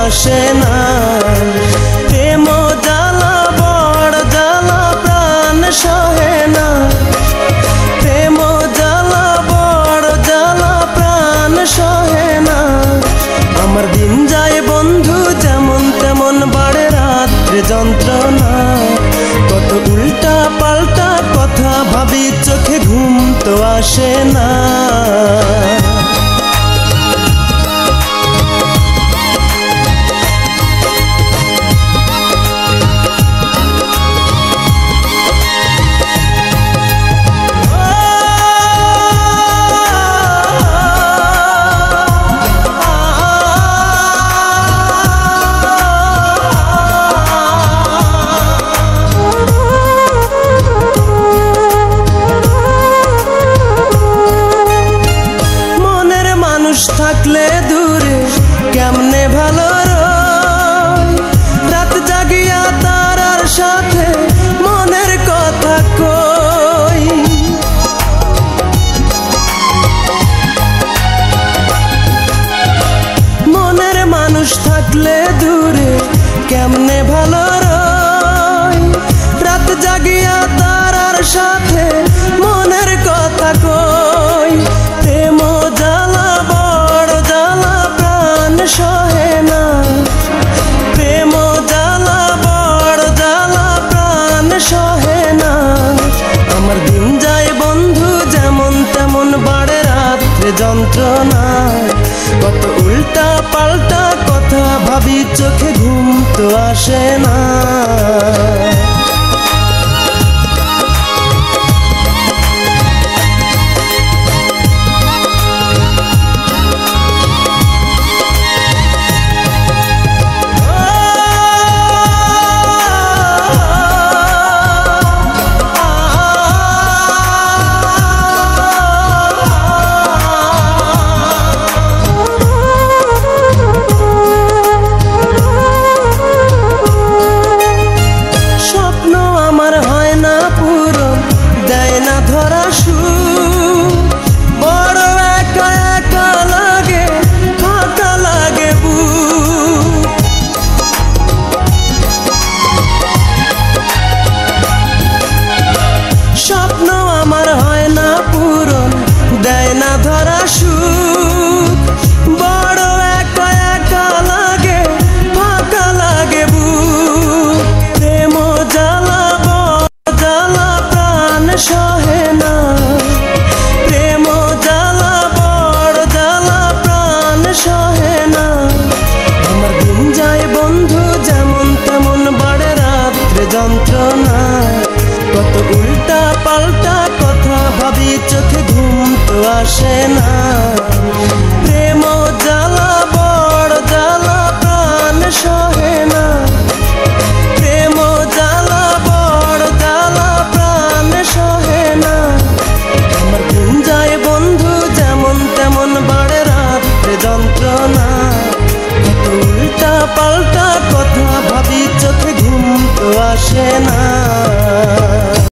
আসে না। প্রেম জ্বালা বড় জ্বালা প্রাণ সহে না। প্রেম জ্বালা বড় জ্বালা প্রাণ সহে না। আমার দিন যায় বন্ধু যেমন তেমন বাড়ে রাত্রে যন্ত্রণা। কত উল্টা পাল্টা কথা ভাবি চোখে ঘুম তো আসে না। থাকলে দূরে কেমনে ভালো রয়। রাত জাগিয়া তারার সাথে মনের কথা কই। মনের মানুষ থাকলে দূরে কেমনে ভালো রয়। রাত জাগিয়া তারার সাথে মনের কথা কই। প্রেম জ্বালা বড় জ্বালা প্রাণ সহে না। প্রেম জ্বালা বড় জ্বালা প্রাণ সহে না। আমার দিন যায় বন্ধু যেমন তেমন বাড়ে রাত্রে যন্ত্রণা। কত উল্টা পাল্টা কথা ভাবি চোখে ঘুম তো আসে না। ধরা সুর বড় একা একা লাগে ফাঁকা লাগে বুক। স্বপ্ন আমার হয় না পূরণ দেয় না ধরা সুখ। বড় একা একা লাগে ফাঁকা লাগে বুক। প্রেম জ্বালা বড় জ্বালা প্রাণ সহে না। প্রেম জ্বালা বড় জ্বালা প্রাণ সহে না। আমার দিন যায় বন্ধু যেমন তেমন বাড়ে রাত্রে যন্ত্রণা। কত উল্টা পাল্টা কথা ভাবি চোখে ঘুম তো আসে না। প্রেম জ্বালা বড় জ্বালা প্রাণ সহে না। প্রেম জ্বালা বড় জ্বালা প্রাণ সহে না। আমার দিন যায় বন্ধু যেমন তেমন বাড়ে রাত্রে যন্ত্রণা। কত উল্টা পাল্টা কথা ভাবি চোখে ঘুম তো আসে না।